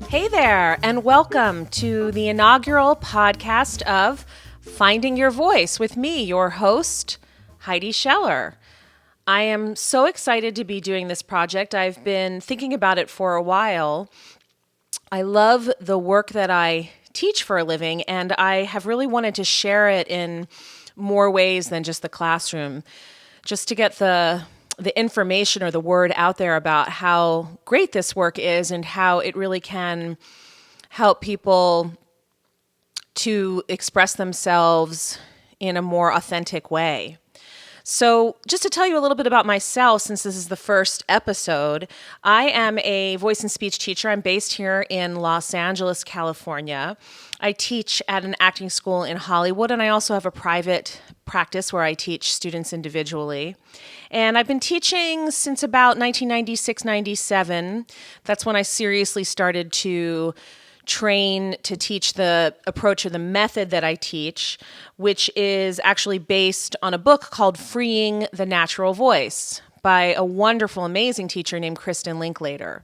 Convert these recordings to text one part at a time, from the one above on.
Hey there, and welcome to the inaugural podcast of Finding Your Voice with me, your host, Heidi Scheller. I am so excited to be doing this project. I've been thinking about it for a while. I love the work that I teach for a living, and I have really wanted to share it in more ways than just the classroom, just to get the information or the word out there about how great this work is and how it really can help people to express themselves in a more authentic way. So, just to tell you a little bit about myself, since this is the first episode, I am a voice and speech teacher. I'm based here in Los Angeles, California. I teach at an acting school in Hollywood, and I also have a private practice where I teach students individually. And I've been teaching since about 1996-97. That's when I seriously started to train to teach the approach or the method that I teach, which is actually based on a book called Freeing the Natural Voice by a wonderful, amazing teacher named Kristen Linklater.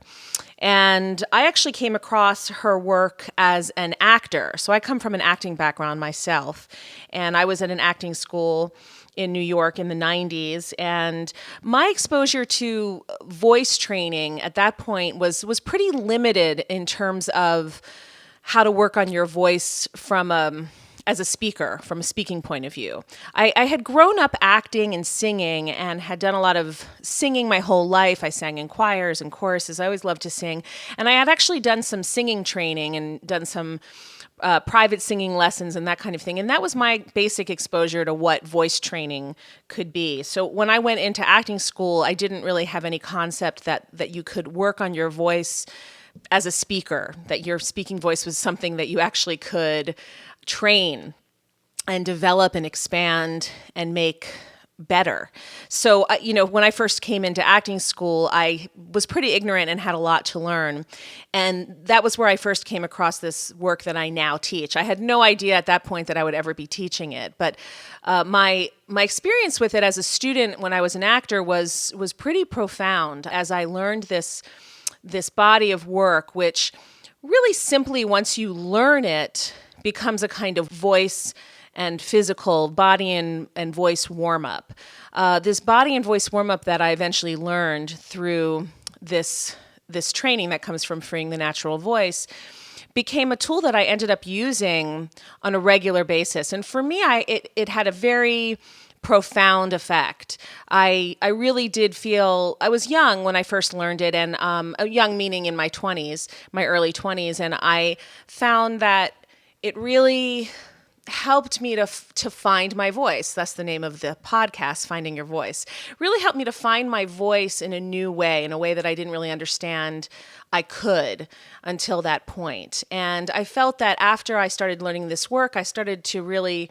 And I actually came across her work as an actor. So I come from an acting background myself, and I was at an acting school in New York in the 90s. And my exposure to voice training at that point was pretty limited in terms of how to work on your voice as a speaker, from a speaking point of view. I had grown up acting and singing and had done a lot of singing my whole life. I sang in choirs and choruses. I always loved to sing. And I had actually done some singing training and done some private singing lessons and that kind of thing. And that was my basic exposure to what voice training could be. So when I went into acting school, I didn't really have any concept that you could work on your voice as a speaker, that your speaking voice was something that you actually could train and develop and expand and make better. So, when I first came into acting school, I was pretty ignorant and had a lot to learn. And that was where I first came across this work that I now teach. I had no idea at that point that I would ever be teaching it. But my experience with it as a student when I was an actor was pretty profound as I learned this body of work, which really simply, once you learn it, becomes a kind of voice and physical body and voice warm-up. This body and voice warm-up that I eventually learned through this training that comes from Freeing the Natural Voice became a tool that I ended up using on a regular basis. And for me, it had a very profound effect. I really did feel, I was young when I first learned it, and young meaning in my early 20s, and I found that it really helped me to find my voice. That's the name of the podcast, Finding Your Voice. Really helped me to find my voice in a new way, in a way that I didn't really understand I could until that point. And I felt that after I started learning this work, I started to really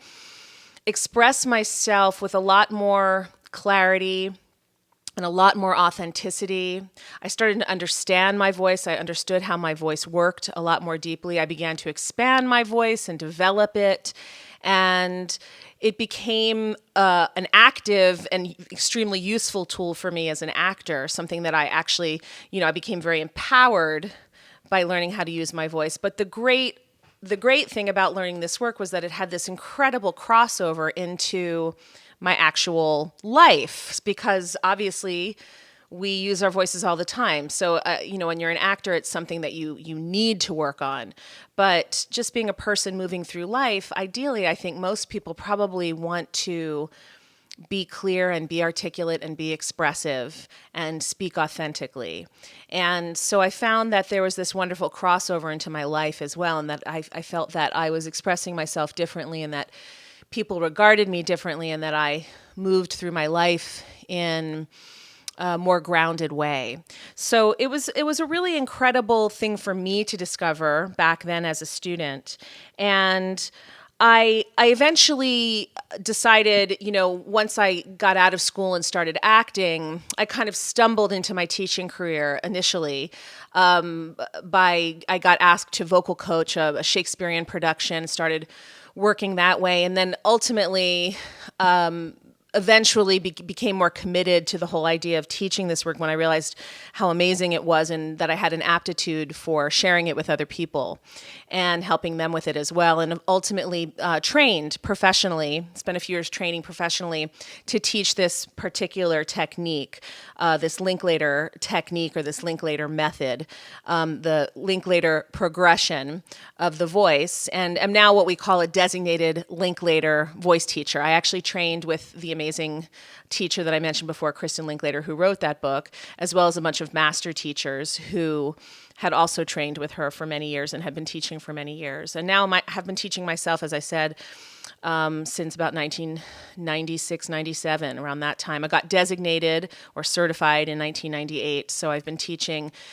express myself with a lot more clarity and a lot more authenticity. I started to understand my voice. I understood how my voice worked a lot more deeply. I began to expand my voice and develop it. And it became an active and extremely useful tool for me as an actor, something that I actually, I became very empowered by learning how to use my voice. But the great thing about learning this work was that it had this incredible crossover into my actual life, because obviously we use our voices all the time. So, when you're an actor, it's something that you need to work on. But just being a person moving through life, ideally, I think most people probably want to be clear and be articulate and be expressive and speak authentically. And so I found that there was this wonderful crossover into my life as well, and that I felt that I was expressing myself differently, and that people regarded me differently, and that I moved through my life in a more grounded way. So it was a really incredible thing for me to discover back then as a student. And I eventually decided, once I got out of school and started acting, I kind of stumbled into my teaching career initially. I got asked to vocal coach a Shakespearean production, started working that way. And then ultimately, eventually became more committed to the whole idea of teaching this work when I realized how amazing it was and that I had an aptitude for sharing it with other people and helping them with it as well. And ultimately trained professionally, spent a few years training professionally to teach this particular technique, this Linklater technique or this Linklater method, the Linklater progression of the voice. And am now what we call a designated Linklater voice teacher. I actually trained with the amazing teacher that I mentioned before, Kristen Linklater, who wrote that book, as well as a bunch of master teachers who had also trained with her for many years and had been teaching for many years. And now have been teaching myself, as I said, since about 1996, 97, around that time. I got designated or certified in 1998, so I've been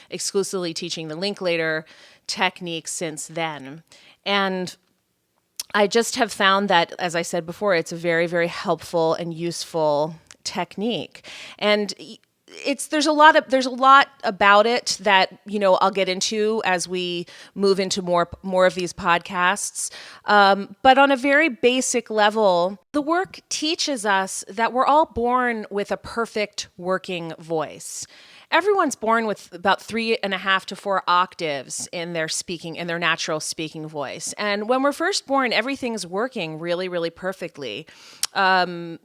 exclusively teaching the Linklater technique since then. And I just have found that, as I said before, it's a very, very helpful and useful technique. And there's a lot about it that, I'll get into as we move into more of these podcasts. But on a very basic level, the work teaches us that we're all born with a perfect working voice. Everyone's born with about 3.5 to 4 octaves in their natural speaking voice. And when we're first born, everything's working really, really perfectly. As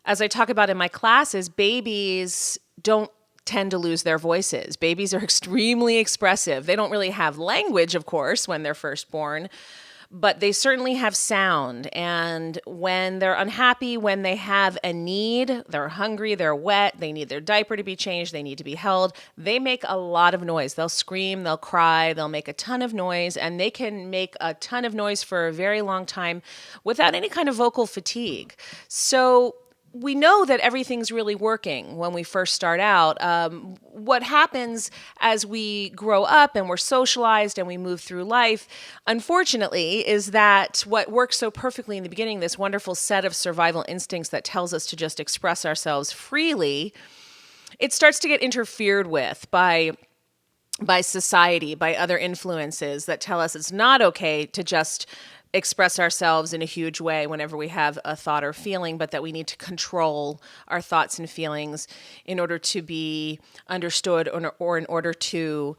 I talk about in my classes, babies don't tend to lose their voices. Babies are extremely expressive. They don't really have language, of course, when they're first born, but they certainly have sound. And when they're unhappy, when they have a need, they're hungry, they're wet, they need their diaper to be changed, they need to be held, they make a lot of noise. They'll scream, they'll cry, they'll make a ton of noise, and they can make a ton of noise for a very long time without any kind of vocal fatigue. So we know that everything's really working when we first start out. What happens as we grow up and we're socialized and we move through life, unfortunately, is that what works so perfectly in the beginning, this wonderful set of survival instincts that tells us to just express ourselves freely, it starts to get interfered with by society, by other influences that tell us it's not okay to just express ourselves in a huge way whenever we have a thought or feeling, but that we need to control our thoughts and feelings in order to be understood or in order to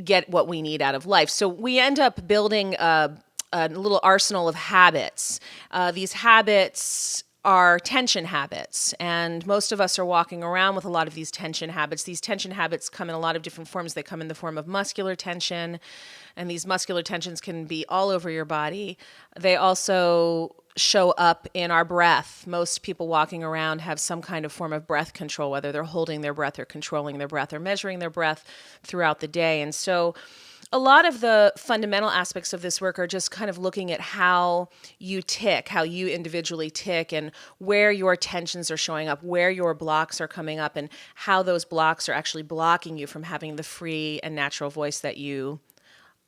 get what we need out of life. So we end up building a little arsenal of habits. These habits are tension habits, and most of us are walking around with a lot of these tension habits. These tension habits come in a lot of different forms. They come in the form of muscular tension, and these muscular tensions can be all over your body. They also show up in our breath. Most people walking around have some kind of form of breath control, whether they're holding their breath or controlling their breath or measuring their breath throughout the day. And so a lot of the fundamental aspects of this work are just kind of looking at how you tick, how you individually tick, and where your tensions are showing up, where your blocks are coming up, and how those blocks are actually blocking you from having the free and natural voice that you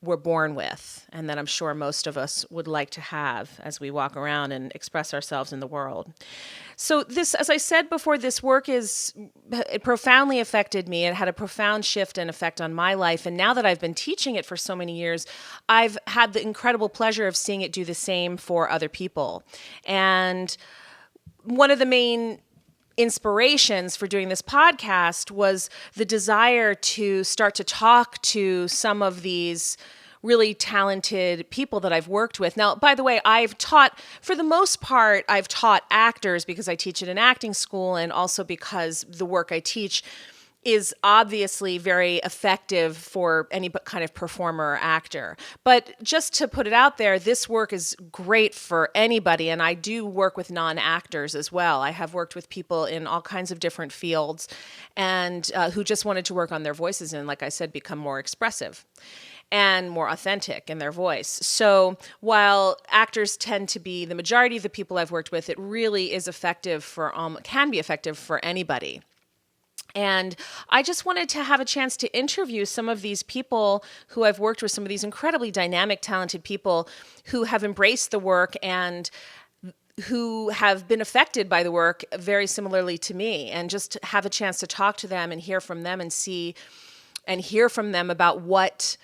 were born with, and that I'm sure most of us would like to have as we walk around and express ourselves in the world. So this, as I said before, this work it profoundly affected me. It had a profound shift and effect on my life. And now that I've been teaching it for so many years, I've had the incredible pleasure of seeing it do the same for other people. And one of the main inspirations for doing this podcast was the desire to start to talk to some of these really talented people that I've worked with. Now, by the way, for the most part, I've taught actors because I teach at an acting school, and also because the work I teach is obviously very effective for any kind of performer or actor. But just to put it out there, this work is great for anybody, and I do work with non-actors as well. I have worked with people in all kinds of different fields and who just wanted to work on their voices and, like I said, become more expressive and more authentic in their voice. So while actors tend to be the majority of the people I've worked with, it really is effective can be effective for anybody. And I just wanted to have a chance to interview some of these people who I've worked with, some of these incredibly dynamic, talented people who have embraced the work and who have been affected by the work very similarly to me, and just have a chance to talk to them and hear from them and hear from them about what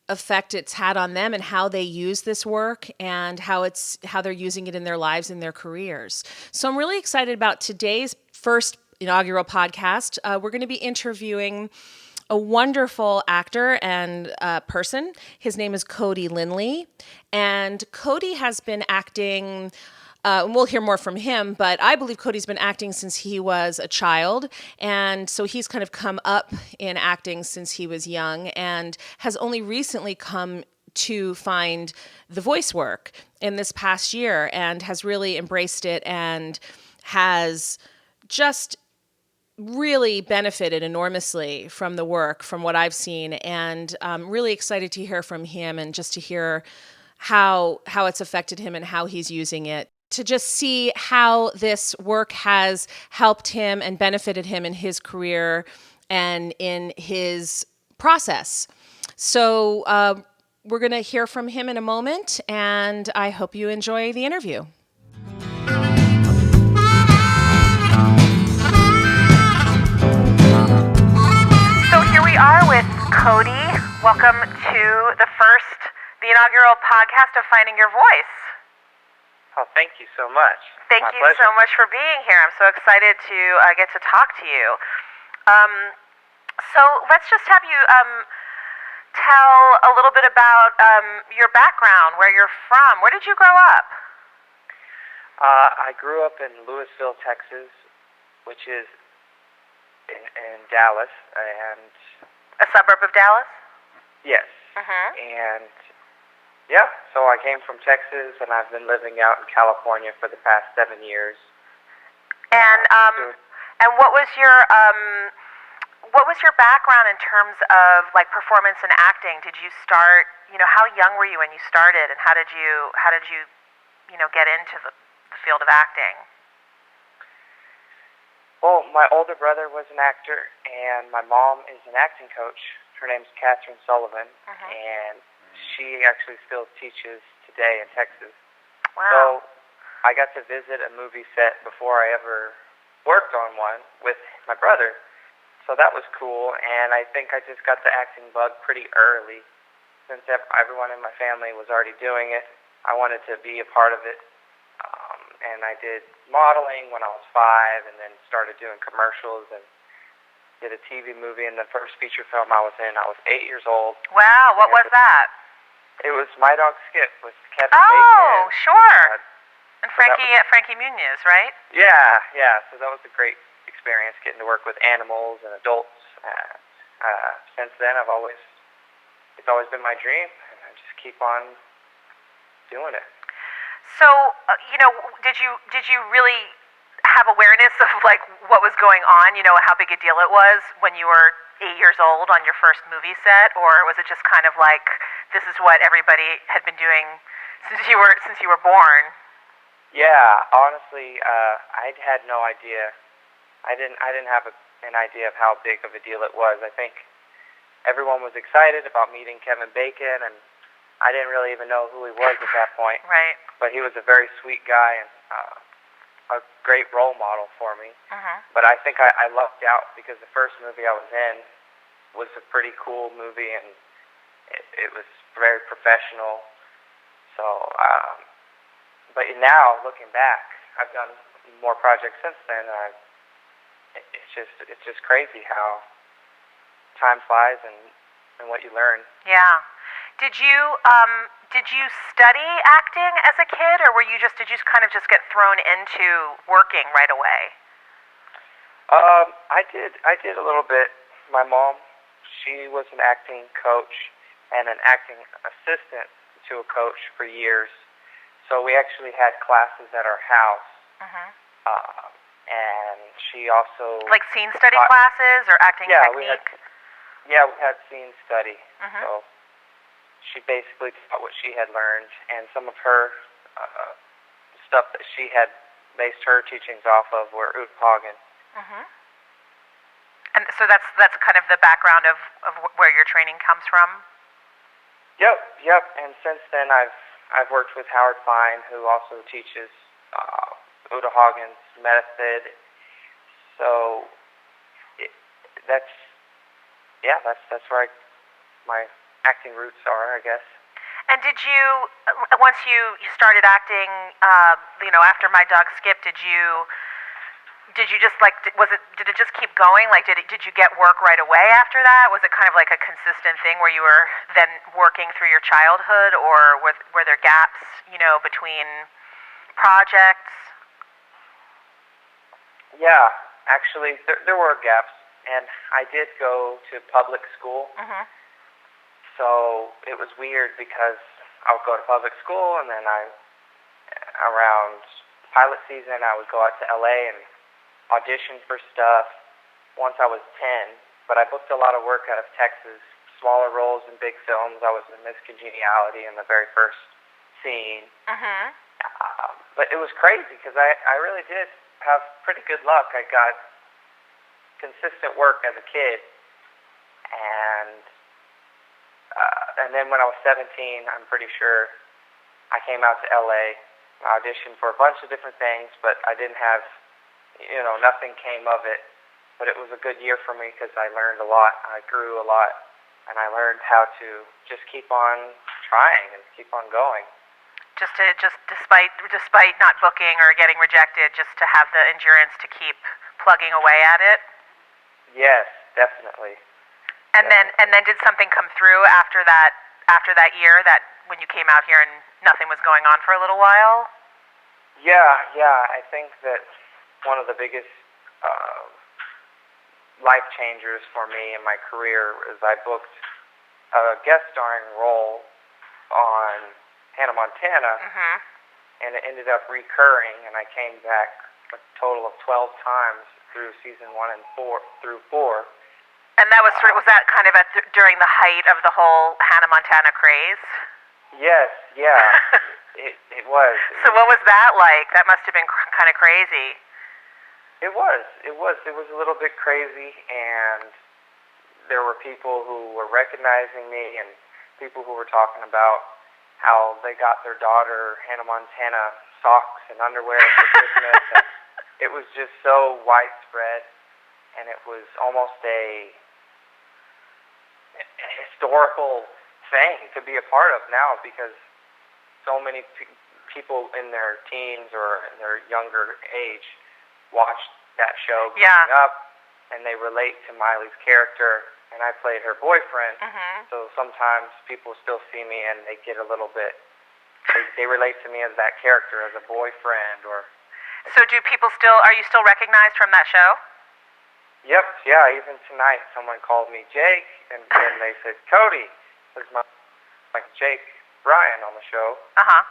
effect it's had on them and how they use this work and how they're using it in their lives and their careers. So I'm really excited about today's first inaugural podcast. We're going to be interviewing a wonderful actor and person. His name is Cody Linley, and Cody has been acting. And we'll hear more from him, but I believe Cody's been acting since he was a child. And so he's kind of come up in acting since he was young and has only recently come to find the voice work in this past year and has really embraced it and has just really benefited enormously from the work, from what I've seen. And I'm really excited to hear from him and just to hear how it's affected him and how he's using it, to just see how this work has helped him and benefited him in his career and in his process. So we're going to hear from him in a moment, and I hope you enjoy the interview. So here we are with Cody. Welcome to the inaugural podcast of Finding Your Voice. Oh, thank you so much. Thank you so much for being here. I'm so excited to get to talk to you. So let's just have you tell a little bit about your background, where you're from. Where did you grow up? I grew up in Lewisville, Texas, which is in Dallas, and A suburb of Dallas? yes. And yeah, so I came from Texas, and I've been living out in California for the past 7 years. And what was your background in terms of like performance and acting? Did you start, how young were you when you started, and how did you get into the field of acting? Well, my older brother was an actor, and my mom is an acting coach. Her name's Catherine Sullivan, and she actually still teaches today in Texas. Wow. So I got to visit a movie set before I ever worked on one with my brother. So that was cool, and I think I just got the acting bug pretty early. Since everyone in my family was already doing it, I wanted to be a part of it. And I did modeling when I was 5, and then started doing commercials and did a TV movie. And the first feature film I was in, I was 8 years old. Wow, what was that? It was My Dog Skip with Kevin Bacon. Oh, sure. And so Frankie Muniz, right? Yeah. So that was a great experience, getting to work with animals and adults. Since then, it's always been my dream, and I just keep on doing it. So, did you really have awareness of like what was going on? How big a deal it was when you were 8 years old on your first movie set, or was it just kind of like this is what everybody had been doing since you were born? Yeah, honestly, I had no idea. I didn't have an idea of how big of a deal it was. I think everyone was excited about meeting Kevin Bacon, and I didn't really even know who he was at that point. Right. But he was a very sweet guy and a great role model for me. But I think I lucked out because the first movie I was in was a pretty cool movie, and it was very professional. So, but now looking back, I've done more projects since then. It's just crazy how time flies and what you learn. Yeah. Did you study acting as a kid, or did you kind of just get thrown into working right away? I did a little bit. My mom, she was an acting coach and an acting assistant to a coach for years. So we actually had classes at our house. And she also like scene study classes or acting technique? We had scene study. So she basically taught what she had learned, and some of her stuff that she had based her teachings off of were Hoovey. And so that's kind of the background of where your training comes from? Yep. And since then, I've worked with Howard Fine, who also teaches Hoovey's method. So that's where my acting roots are, I guess. And did you, once you started acting, after My Dog Skip, did you just did it just keep going? Like, did you get work right away after that? Was it kind of like a consistent thing where you were then working through your childhood, or were there gaps, between projects? Yeah, actually, there were gaps, and I did go to public school. Mm-hmm. So it was weird because I would go to public school, and then around pilot season, I would go out to LA and audition for stuff once I was 10. But I booked a lot of work out of Texas, smaller roles in big films. I was in Miss Congeniality in the very first scene. Mm-hmm. But it was crazy because I really did have pretty good luck. I got consistent work as a kid, and then when I was 17, I'm pretty sure I came out to LA, auditioned for a bunch of different things, but I didn't have, nothing came of it. But it was a good year for me because I learned a lot, I grew a lot, and I learned how to just keep on trying and keep on going. Just despite not booking or getting rejected, just to have the endurance to keep plugging away at it. Yes, definitely. And then did something come through after that year, that when you came out here and nothing was going on for a little while? Yeah. I think that one of the biggest life changers for me in my career is I booked a guest starring role on Hannah Montana, mm-hmm. and it ended up recurring, and I came back a total of 12 times through season 1 and 4 through 4. And that was was that kind of during the height of the whole Hannah Montana craze? Yes, yeah, it was. So what was that like? That must have been kind of crazy. It was a little bit crazy, and there were people who were recognizing me and people who were talking about how they got their daughter Hannah Montana socks and underwear for Christmas. And it was just so widespread, and it was almost a historical thing to be a part of now, because so many people in their teens or in their younger age watched that show growing up, and they relate to Miley's character, and I played her boyfriend. Mm-hmm. So sometimes people still see me and they get a little bit, they relate to me as that character, as a boyfriend. Or so are you still recognized from that show? Yep, yeah, even tonight someone called me Jake, and then they said, Cody, there's my Jake Bryan on the show. Uh-huh.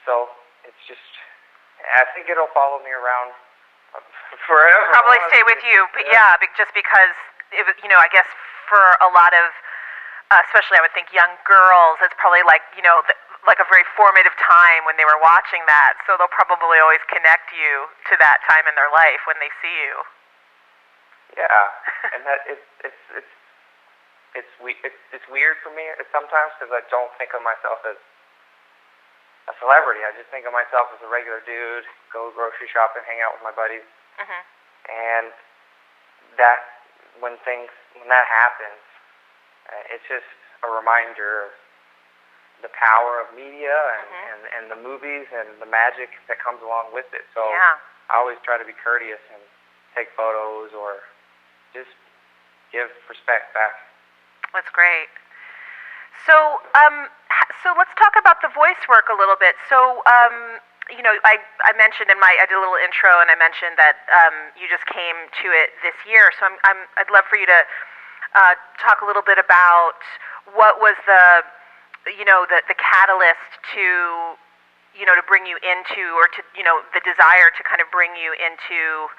So it's just, I think it'll follow me around forever. Probably stay with you, but just because, I guess for a lot of, especially I would think young girls, it's probably like a very formative time when they were watching that, so they'll probably always connect you to that time in their life when they see you. Yeah, and that it's weird for me sometimes, because I don't think of myself as a celebrity. I just think of myself as a regular dude, go grocery shopping, hang out with my buddies, mm-hmm. and that when that happens, it's just a reminder of the power of media and the movies and the magic that comes along with it. So I always try to be courteous and take photos or just give respect back. That's great. So let's talk about the voice work a little bit. So, I mentioned I did a little intro, and I mentioned that you just came to it this year. So I'd love for you to talk a little bit about what was the catalyst to bring you into, or to the desire to kind of bring you into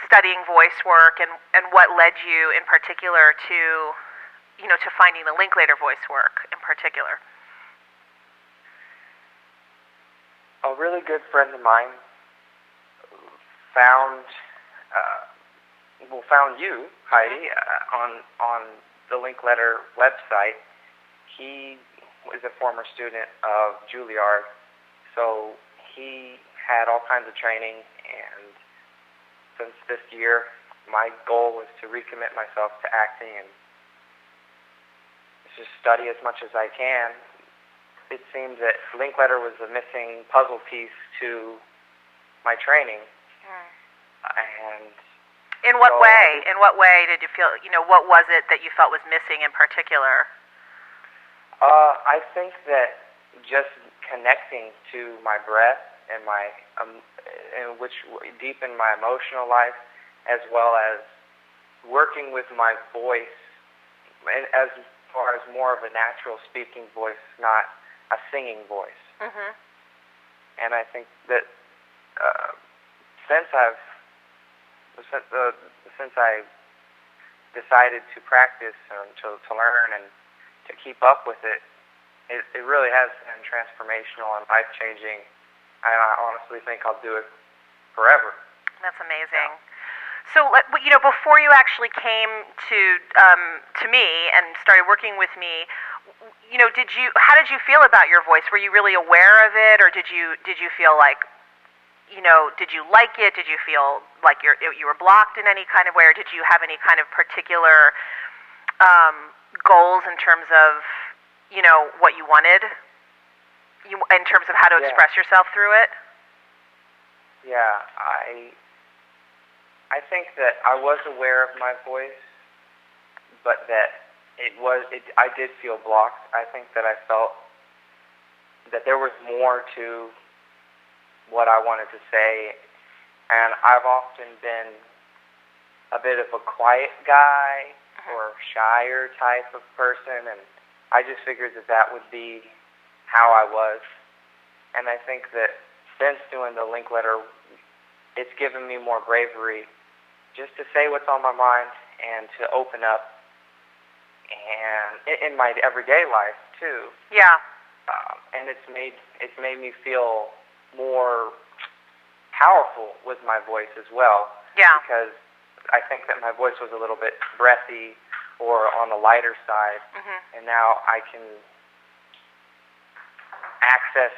studying voice work, and what led you in particular to finding the Linklater voice work in particular. A really good friend of mine found you, Heidi, on the Linklater website. He was a former student of Juilliard, so he had all kinds of training, and since this year, my goal was to recommit myself to acting and just study as much as I can. It seems that Linkletter was a missing puzzle piece to my training. And in what way? In what way did you feel? What was it that you felt was missing in particular? I think that just connecting to my breath and my, which deepened my emotional life, as well as working with my voice, and as far as more of a natural speaking voice, not a singing voice. Mm-hmm. And I think that since I decided to practice and to learn and to keep up with it, it really has been transformational and life-changing. And I honestly think I'll do it forever. That's amazing. So, before you actually came to me and started working with me, how did you feel about your voice? Were you really aware of it, or did you feel like, did you like it? Did you feel like you were blocked in any kind of way, or did you have any kind of particular goals in terms of, what you wanted, in terms of how to express yourself through it? Yeah, I think that I was aware of my voice, but that I did feel blocked. I think that I felt that there was more to what I wanted to say, and I've often been a bit of a quiet guy or shyer type of person, and I just figured that would be how I was. And I think that since doing the Linkletter, it's given me more bravery just to say what's on my mind and to open up, and in my everyday life too. Yeah. And it's made me feel more powerful with my voice as well. Yeah. Because I think that my voice was a little bit breathy or on the lighter side, and now I can access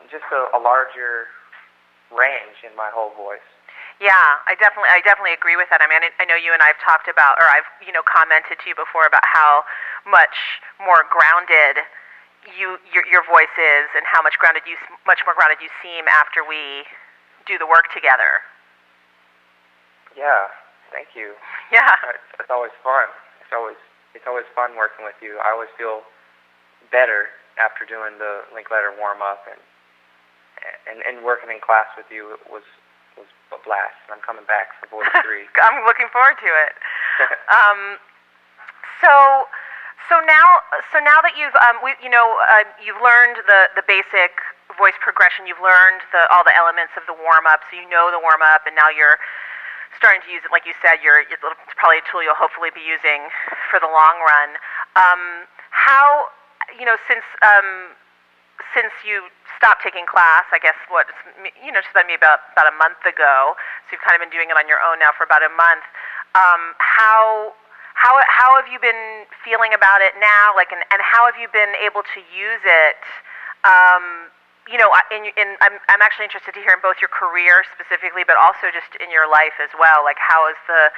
just a larger range in my whole voice. Yeah, I definitely agree with that. I mean, I know you and I have talked about, or I've commented to you before about how much more grounded your voice is, and how much more grounded you seem after we do the work together. Yeah, thank you. Yeah, it's always fun. It's always fun working with you. I always feel better after doing the Linkletter warm up, and working in class with you was a blast, and I'm coming back for Voice 3. I'm looking forward to it. So now that you've you've learned the basic voice progression, you've learned all the elements of the warm up, so you know the warm up, and now you're starting to use it. Like you said, it's probably a tool you'll hopefully be using for the long run. How since you stopped taking class, I guess just about a month ago, so you've kind of been doing it on your own now for about a month. How have you been feeling about it now? And how have you been able to use it? I'm actually interested to hear in both your career specifically, but also just in your life as well. Like, how is the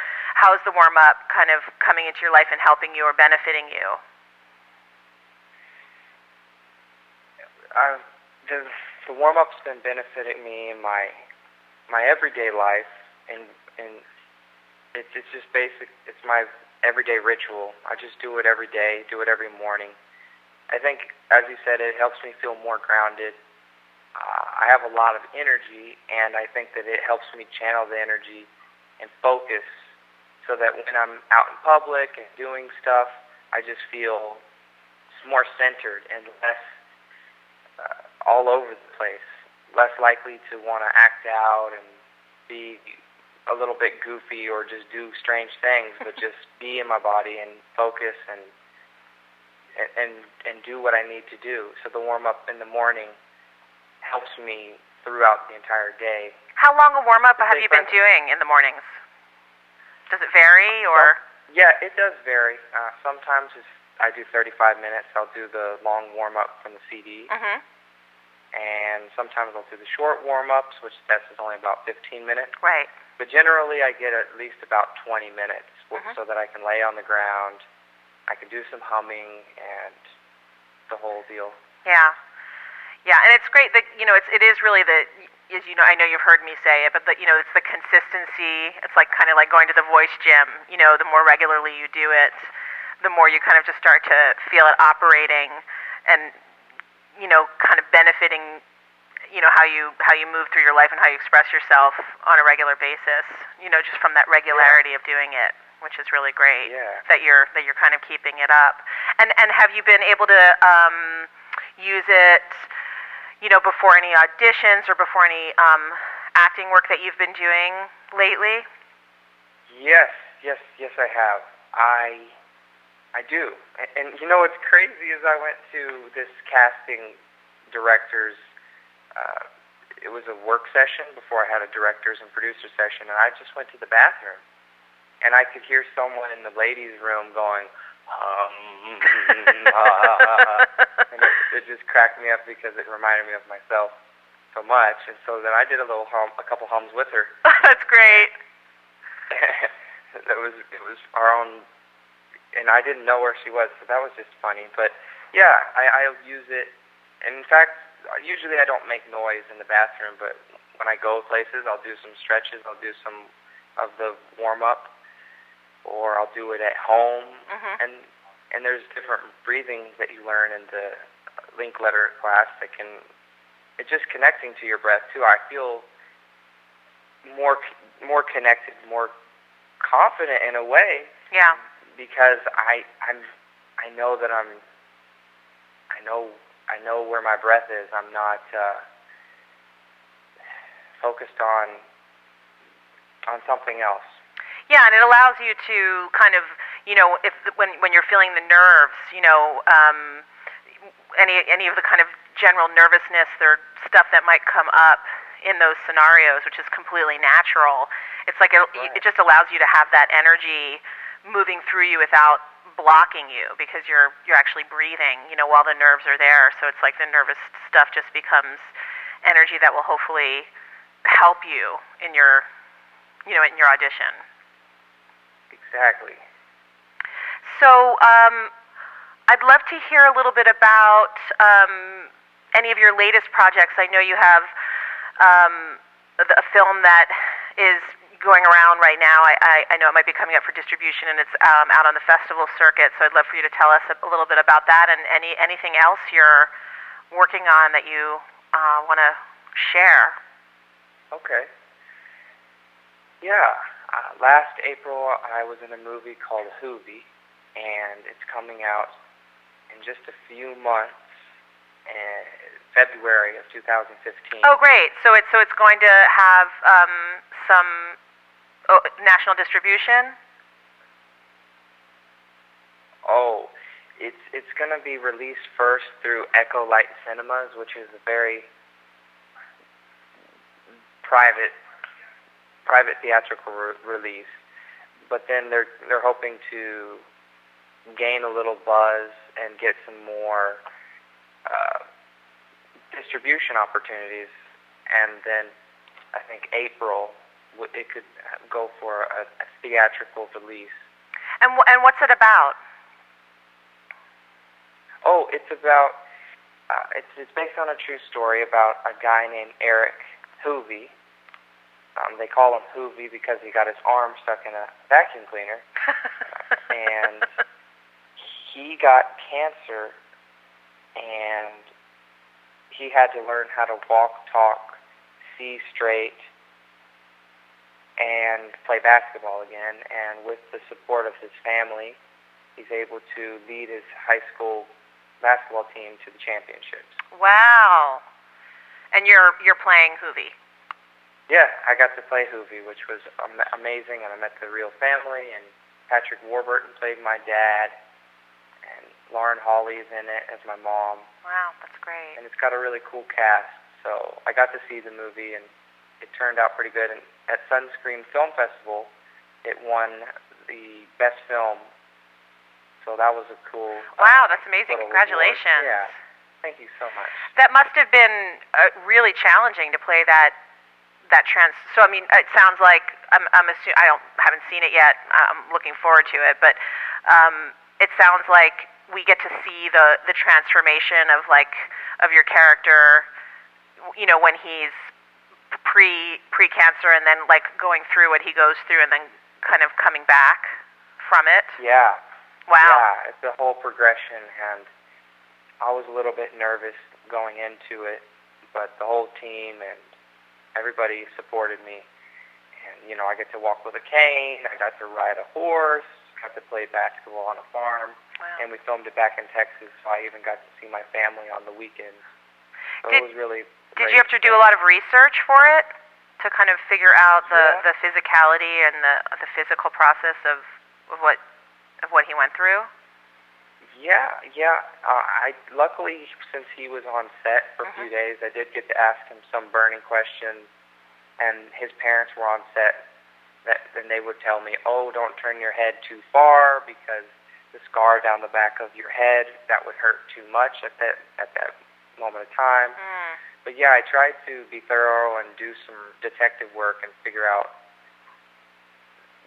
warm up kind of coming into your life and helping you or benefiting you? The warm-up's been benefiting me in my everyday life, and it's just basic. It's my everyday ritual. I just do it every day, do it every morning. I think, as you said, it helps me feel more grounded. I have a lot of energy, and I think that it helps me channel the energy and focus, so that when I'm out in public and doing stuff, I just feel more centered and less all over the place, less likely to want to act out and be a little bit goofy or just do strange things, but just be in my body and focus and do what I need to do. So the warm-up in the morning helps me throughout the entire day. How long a warm-up have you been doing in the mornings? Does it vary, or? Yeah, it does vary. Sometimes I do 35 minutes. I'll do the long warm-up from the CD. And sometimes I'll do the short warm-ups, which is only about 15 minutes. Right. But generally I get at least about 20 minutes so that I can lay on the ground I can do some humming and the whole deal. Yeah. Yeah, and it's great that, it is really as you know, I know you've heard me say it, but it's the consistency. It's like kind of like going to the voice gym. The more regularly you do it, the more you kind of just start to feel it operating and, kind of benefiting, how you move through your life and how you express yourself on a regular basis, just from that regularity of doing it, which is really great. Yeah. That you're kind of keeping it up. And have you been able to use it, before any auditions or before any acting work that you've been doing lately? Yes, I have. I do. And what's crazy is I went to this casting director's, it was a work session before I had a director's and producer session, and I just went to the bathroom. And I could hear someone in the ladies' room going, and it just cracked me up because it reminded me of myself so much. And so then I did a couple hums with her. That's great. It was our own, and I didn't know where she was, so that was just funny. But yeah, I'll use it. And in fact, usually I don't make noise in the bathroom, but when I go places, I'll do some stretches. I'll do some of the warm-up, or I'll do it at home. Mm-hmm. And there's different breathing that you learn in the link letter class that it's just connecting to your breath too. I feel more connected, more confident in a way. Yeah. Because I know that I know where my breath is. I'm not focused on something else. Yeah, and it allows you to kind of, when you're feeling the nerves, any of the kind of general nervousness or stuff that might come up in those scenarios, which is completely natural. It's like it just allows you to have that energy moving through you without blocking you, because you're actually breathing, while the nerves are there. So it's like the nervous stuff just becomes energy that will hopefully help you in your audition. Exactly. So I'd love to hear a little bit about any of your latest projects. I know you have a film that is going around right now. I know it might be coming up for distribution, and it's out on the festival circuit, so I'd love for you to tell us a little bit about that and anything else you're working on that you want to share. Okay. Yeah. Last April, I was in a movie called Hoovey, and it's coming out in just a few months, in February of 2015. Oh, great! So it's going to have some national distribution. Oh, it's going to be released first through Echo Light Cinemas, which is a very private theatrical release, but then they're hoping to gain a little buzz and get some more distribution opportunities, and then I think April it could go for a theatrical release. And what's it about? Oh, it's about it's based on a true story about a guy named Eric Hoovey. They call him Hoovey because he got his arm stuck in a vacuum cleaner. And he got cancer, and he had to learn how to walk, talk, see straight, and play basketball again. And with the support of his family, he's able to lead his high school basketball team to the championships. Wow. And you're playing Hoovey. Yeah, I got to play Hoovey, which was amazing, and I met the real family, and Patrick Warburton played my dad, and Lauren Hawley's in it as my mom. Wow, that's great. And it's got a really cool cast, so I got to see the movie, and it turned out pretty good. And at Sunscreen Film Festival, it won the Best Film, so that was a cool... Wow, that's amazing. Congratulations. Award. Yeah, thank you so much. That must have been really challenging to play that So I mean, it sounds like I haven't seen it yet. I'm looking forward to it, but it sounds like we get to see the transformation of your character, when he's pre-cancer and then going through what he goes through and then kind of coming back from it. Yeah. Wow. Yeah, it's a whole progression, and I was a little bit nervous going into it, but the whole team and everybody supported me. And, I get to walk with a cane, I got to ride a horse, got to play basketball on a farm, and we filmed it back in Texas, so I even got to see my family on the weekends. So it was really great. Did you have to do a lot of research for it to kind of figure out the physicality and the physical process of what he went through? Yeah. I luckily, since he was on set for a few days, I did get to ask him some burning questions, and his parents were on set. Then they would tell me, "Oh, don't turn your head too far because the scar down the back of your head, that would hurt too much at that moment of time." But yeah, I tried to be thorough and do some detective work and figure out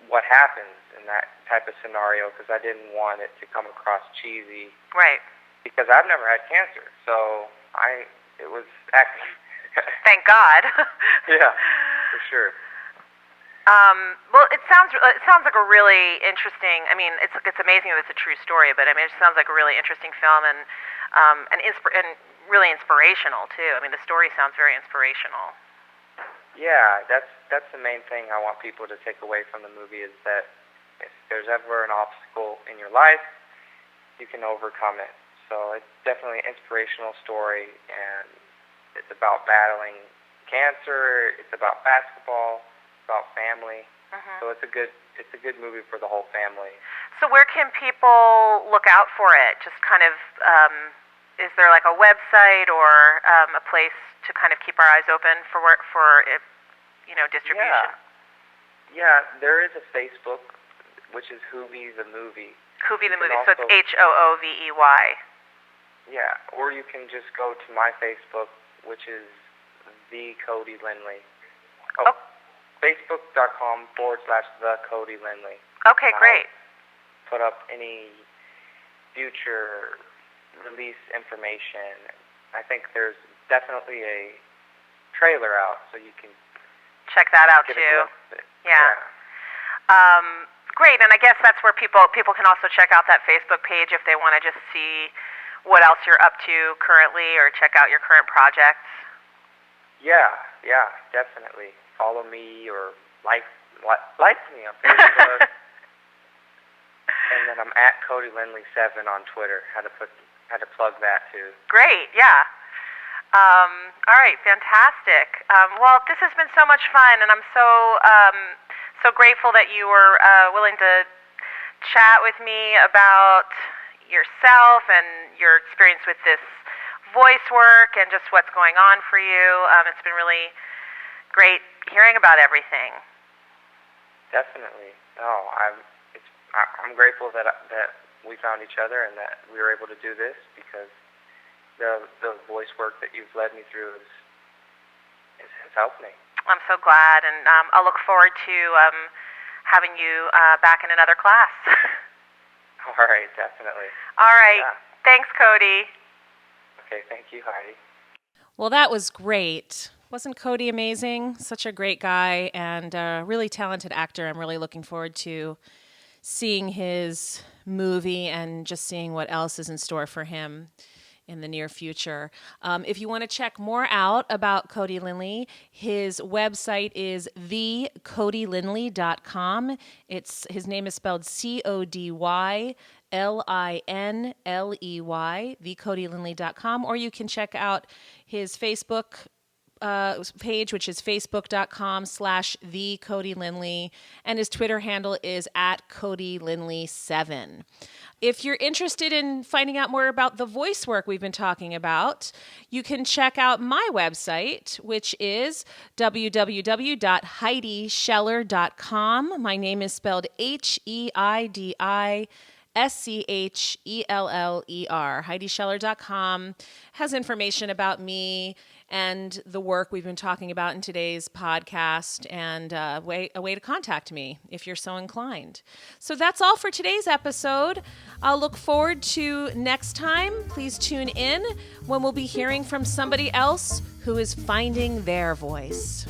what happens in that type of scenario, because I didn't want it to come across cheesy. Right. Because I've never had cancer, so it was actually. Thank God. Yeah, for sure. Well, it sounds like a really interesting. I mean, it's amazing that it's a true story, but I mean, it sounds like a really interesting film and really inspirational too. I mean, the story sounds very inspirational. Yeah, that's the main thing I want people to take away from the movie, is that if there's ever an obstacle in your life, you can overcome it. So it's definitely an inspirational story, and it's about battling cancer. It's about basketball. It's about family. So it's a good movie for the whole family. So where can people look out for it? Just kind of, is there like a website or a place to kind of keep our eyes open for it, distribution? Yeah, there is a Facebook, which is Hoovey the Movie. Hoovey the Movie, so it's Hoovey. Yeah, or you can just go to my Facebook, which is the Cody Linley. Facebook.com/the Cody Linley. Okay, great. Put up any future release information. I think there's definitely a trailer out, so you can check that out too. Yeah. Great, and I guess that's where people can also check out that Facebook page if they want to just see what else you're up to currently or check out your current projects. Yeah, definitely. Follow me or like me on Facebook. And then I'm at Cody Linley 7 on Twitter. Had to plug that too. Great, yeah. All right, fantastic. Well, this has been so much fun, and I'm so grateful that you were willing to chat with me about yourself and your experience with this voice work and just what's going on for you. It's been really great hearing about everything. Definitely. No, I'm grateful that we found each other and that we were able to do this, because the voice work that you've led me through has helped me. I'm so glad, and I'll look forward to having you back in another class. All right, definitely. All right. Yeah. Thanks, Cody. Okay, thank you, Heidi. Well, that was great. Wasn't Cody amazing? Such a great guy and a really talented actor. I'm really looking forward to seeing his movie and just seeing what else is in store for him in the near future. If you want to check more out about Cody Linley, his website is thecodylinley.com. His name is spelled CodyLinley, thecodylinley.com, or you can check out his Facebook page, which is facebook.com/thecodylinley, and his Twitter handle is @CodyLinley7. If you're interested in finding out more about the voice work we've been talking about, you can check out my website, which is www.HeidiScheller.com. My name is spelled HEIDI Scheller. HeidiScheller.com has information about me and the work we've been talking about in today's podcast, and a way to contact me if you're so inclined. So that's all for today's episode. I'll look forward to next time. Please tune in when we'll be hearing from somebody else who is finding their voice.